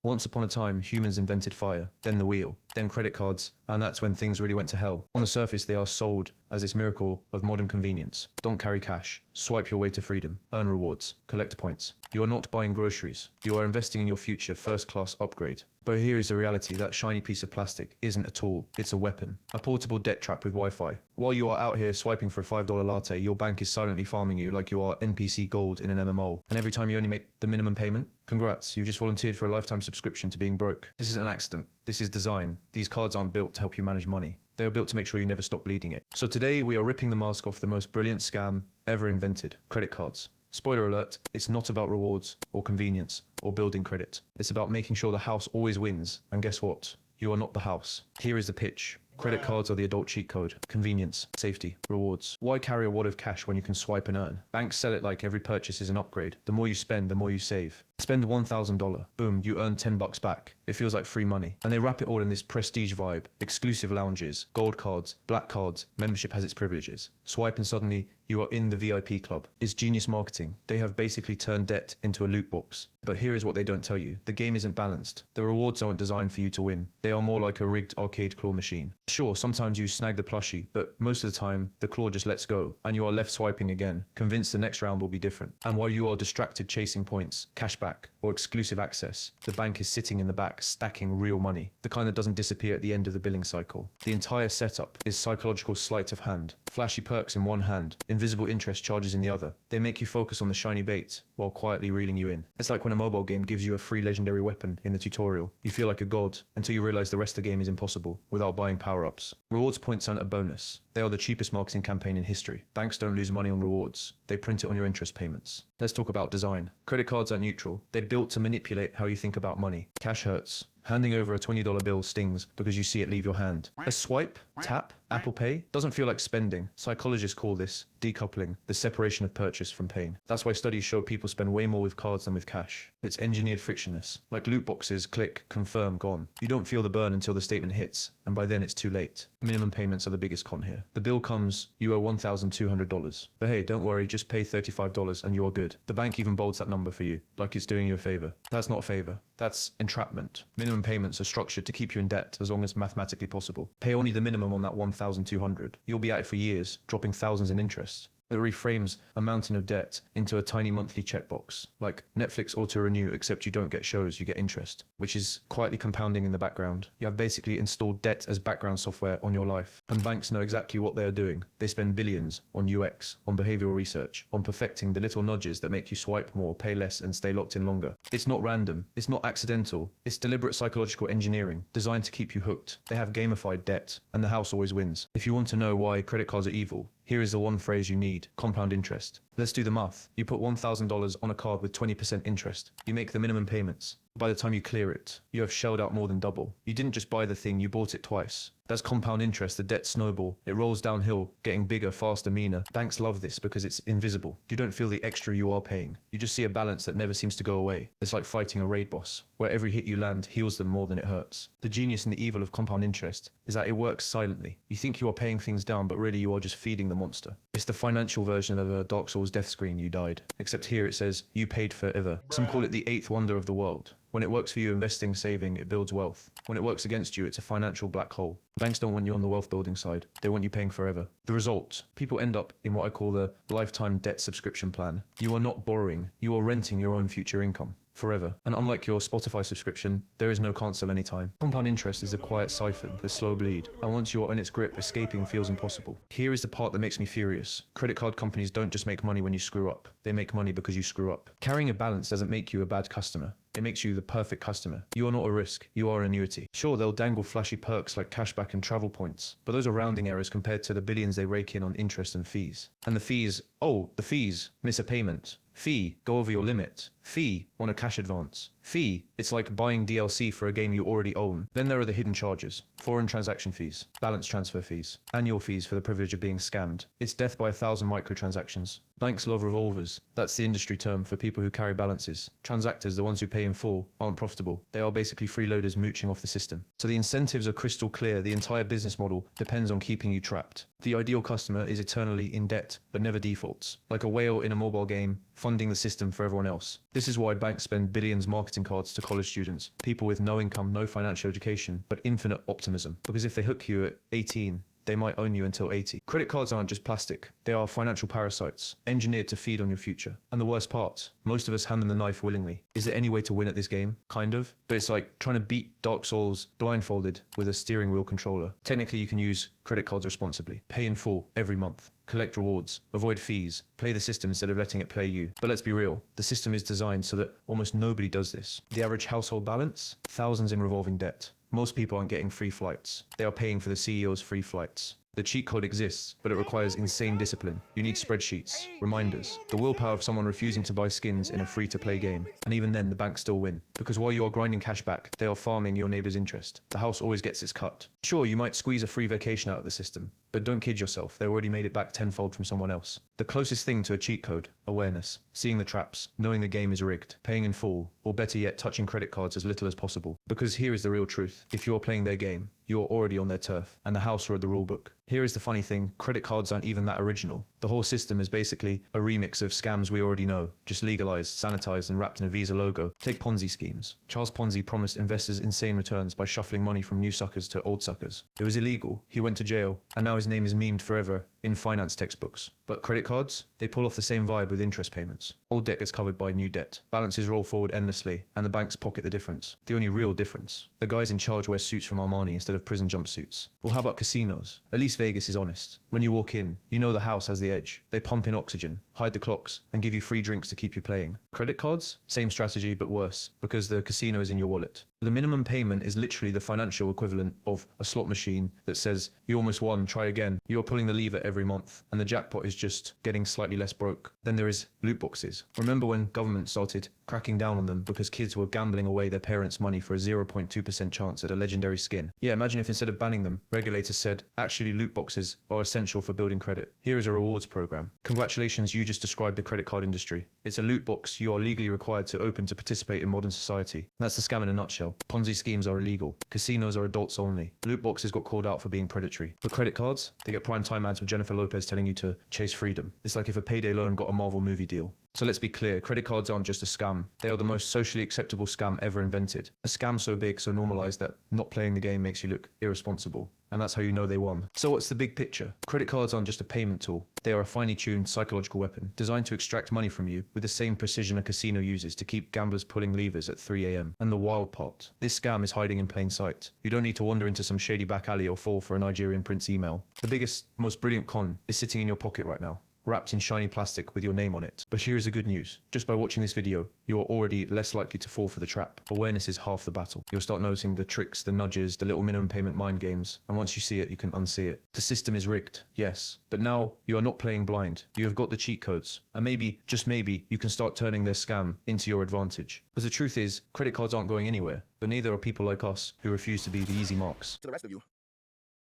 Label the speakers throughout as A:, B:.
A: Once upon a time, humans invented fire, then the wheel, then credit cards, and that's when things really went to hell. On the surface, they are sold as this miracle of modern convenience. Don't carry cash. Swipe your way to freedom. Earn rewards. Collect points. You are not buying groceries. You are investing in your future first-class upgrade. But here is the reality: that shiny piece of plastic isn't a tool, it's a weapon. A portable debt trap with Wi-Fi. While you are out here swiping for a $5 latte, your bank is silently farming you like you are NPC gold in an MMO. And every time you only make the minimum payment, congrats, you've just volunteered for a lifetime subscription to being broke. This isn't an accident. This is design. These cards aren't built to help you manage money. They are built to make sure you never stop bleeding it. So today we are ripping the mask off the most brilliant scam ever invented: credit cards. Spoiler alert, it's not about rewards or convenience or building credit. It's about making sure the house always wins. And guess what? You are not the house. Here is the pitch. Credit cards are the adult cheat code. Convenience, safety, rewards. Why carry a wad of cash when you can swipe and earn? Banks sell it like every purchase is an upgrade. The more you spend, the more you save. Spend $1,000. Boom, you earn $10 back. It feels like free money. And they wrap it all in this prestige vibe. Exclusive lounges, gold cards, black cards. Membership has its privileges. Swipe and suddenly you are in the VIP club. It's genius marketing. They have basically turned debt into a loot box. But here is what they don't tell you. The game isn't balanced. The rewards aren't designed for you to win. They are more like a rigged arcade claw machine. Sure, sometimes you snag the plushie, but most of the time, the claw just lets go, and you are left swiping again, convinced the next round will be different. And while you are distracted chasing points, cashback, or exclusive access, the bank is sitting in the back, stacking real money, the kind that doesn't disappear at the end of the billing cycle. The entire setup is psychological sleight of hand. Flashy perks in one hand, invisible interest charges in the other. They make you focus on the shiny bait, while quietly reeling you in. It's like when a mobile game gives you a free legendary weapon in the tutorial. You feel like a god, until you realize the rest of the game is impossible, without buying power-ups. Rewards points aren't a bonus. They are the cheapest marketing campaign in history. Banks don't lose money on rewards. They print it on your interest payments. Let's talk about design. Credit cards are neutral. They're built to manipulate how you think about money. Cash hurts. Handing over a $20 bill stings because you see it leave your hand. A swipe, tap, Apple Pay doesn't feel like spending. Psychologists call this decoupling, the separation of purchase from pain. That's why studies show people spend way more with cards than with cash. It's engineered frictionless. Like loot boxes, click, confirm, gone. You don't feel the burn until the statement hits, and by then it's too late. Minimum payments are the biggest con here. The bill comes, you owe $1,200. But hey, don't worry, just pay $35 and you are good. The bank even bolds that number for you, like it's doing you a favor. That's not a favor. That's entrapment. Minimum payments are structured to keep you in debt as long as mathematically possible. Pay only the minimum on that $1,200. You'll be at it for years, dropping thousands in interest. It reframes a mountain of debt into a tiny monthly checkbox. Like Netflix auto-renew, except you don't get shows, you get interest, which is quietly compounding in the background. You have basically installed debt as background software on your life. And banks know exactly what they are doing. They spend billions on UX, on behavioral research, on perfecting the little nudges that make you swipe more, pay less, and stay locked in longer. It's not random. It's not accidental. It's deliberate psychological engineering, designed to keep you hooked. They have gamified debt, and the house always wins. If you want to know why credit cards are evil, here is the one phrase you need: compound interest. Let's do the math. You put $1,000 on a card with 20% interest. You make the minimum payments. By the time you clear it, you have shelled out more than double. You didn't just buy the thing, you bought it twice. That's compound interest, the debt snowball. It rolls downhill, getting bigger, faster, meaner. Banks love this because it's invisible. You don't feel the extra you are paying. You just see a balance that never seems to go away. It's like fighting a raid boss, where every hit you land heals them more than it hurts. The genius and the evil of compound interest is that it works silently. You think you are paying things down, but really you are just feeding the monster. It's the financial version of a Dark Souls death screen: you died. Except here it says, you paid forever. Some call it the eighth wonder of the world. When it works for you, investing, saving, it builds wealth. When it works against you, it's a financial black hole. Banks don't want you on the wealth building side. They want you paying forever. The result: people end up in what I call the lifetime debt subscription plan. You are not borrowing, you are renting your own future income. Forever. And unlike your Spotify subscription, there is no cancel anytime. Compound interest is a quiet siphon, the slow bleed. And once you are in its grip, escaping feels impossible. Here is the part that makes me furious. Credit card companies don't just make money when you screw up. They make money because you screw up. Carrying a balance doesn't make you a bad customer. It makes you the perfect customer. You are not a risk, you are an annuity. Sure, they'll dangle flashy perks like cashback and travel points, but those are rounding errors compared to the billions they rake in on interest and fees. And the fees, miss a payment. Fee, go over your limit. Fee, want a cash advance. Fee, it's like buying DLC for a game you already own. Then there are the hidden charges: foreign transaction fees, balance transfer fees, annual fees for the privilege of being scammed. It's death by 1,000 microtransactions. Banks love revolvers. That's the industry term for people who carry balances. Transactors, the ones who pay in full, aren't profitable. They are basically freeloaders mooching off the system. So the incentives are crystal clear. The entire business model depends on keeping you trapped. The ideal customer is eternally in debt, but never defaults. Like a whale in a mobile game, funding the system for everyone else. This is why banks spend billions marketing marketing cards to college students, people with no income, no financial education, but infinite optimism. Because if they hook you at 18, they might own you until 80. Credit cards aren't just plastic. They are financial parasites, engineered to feed on your future. And the worst part, most of us hand them the knife willingly. Is there any way to win at this game? Kind of. But it's like trying to beat Dark Souls blindfolded with a steering wheel controller. Technically, you can use credit cards responsibly. Pay in full every month. Collect rewards, avoid fees, play the system instead of letting it play you. But let's be real, the system is designed so that almost nobody does this. The average household balance? Thousands in revolving debt. Most people aren't getting free flights. They are paying for the CEO's free flights. The cheat code exists, but it requires insane discipline. You need spreadsheets, reminders, the willpower of someone refusing to buy skins in a free-to-play game. And even then, the banks still win. Because while you are grinding cash back, they are farming your neighbor's interest. The house always gets its cut. Sure, you might squeeze a free vacation out of the system, but don't kid yourself, they already made it back tenfold from someone else. The closest thing to a cheat code, awareness, seeing the traps, knowing the game is rigged, paying in full, or better yet, touching credit cards as little as possible. Because here is the real truth. If you're playing their game, you are already on their turf, and the house wrote the rulebook. Here is the funny thing, credit cards aren't even that original. The whole system is basically a remix of scams we already know, just legalized, sanitized, and wrapped in a Visa logo. Take Ponzi schemes. Charles Ponzi promised investors insane returns by shuffling money from new suckers to old suckers. It was illegal, he went to jail, and now his name is memed forever in finance textbooks. But credit cards? They pull off the same vibe with interest payments. Old debt gets covered by new debt. Balances roll forward endlessly, and the banks pocket the difference. The only real difference. The guys in charge wear suits from Armani instead of prison jumpsuits. Well, how about casinos? At least Vegas is honest. When you walk in, you know the house has the edge. They pump in oxygen, hide the clocks, and give you free drinks to keep you playing. Credit cards? Same strategy, but worse, because the casino is in your wallet. The minimum payment is literally the financial equivalent of a slot machine that says, you almost won, try again. You're pulling the lever every month, and the jackpot is just getting slightly less broke. Then there is loot boxes. Remember when government started cracking down on them because kids were gambling away their parents' money for a 0.2% chance at a legendary skin? Yeah, imagine if instead of banning them, regulators said, actually loot boxes are essential for building credit. Here is a rewards program. Congratulations, you just described the credit card industry. It's a loot box you are legally required to open to participate in modern society. That's the scam in a nutshell. Ponzi schemes are illegal. Casinos are adults only. Loot boxes got called out for being predatory. For credit cards, they get prime time ads with Jennifer Lopez telling you to chase freedom. It's like if a payday loan got a Marvel movie deal. So let's be clear, credit cards aren't just a scam. They are the most socially acceptable scam ever invented. A scam so big, so normalized that not playing the game makes you look irresponsible. And that's how you know they won. So what's the big picture? Credit cards aren't just a payment tool. They are a finely tuned psychological weapon designed to extract money from you with the same precision a casino uses to keep gamblers pulling levers at 3 a.m. And the wild part, this scam is hiding in plain sight. You don't need to wander into some shady back alley or fall for a Nigerian prince email. The biggest, most brilliant con is sitting in your pocket right now, wrapped in shiny plastic with your name on it. But here's the good news. Just by watching this video, you are already less likely to fall for the trap. Awareness is half the battle. You'll start noticing the tricks, the nudges, the little minimum payment mind games, and once you see it, you can unsee it. The system is rigged, yes, but now you are not playing blind. You have got the cheat codes, and maybe, just maybe, you can start turning their scam into your advantage. Because the truth is, credit cards aren't going anywhere, but neither are people like us who refuse to be the easy marks.
B: To the rest of you,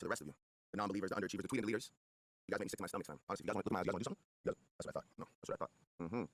B: the non-believers, the underachievers, the tweeting leaders, you guys make me sick to my stomach, man. Honestly, you guys want to look at my eyes, you guys want to do something? You guys, that's what I thought. No, that's what I thought.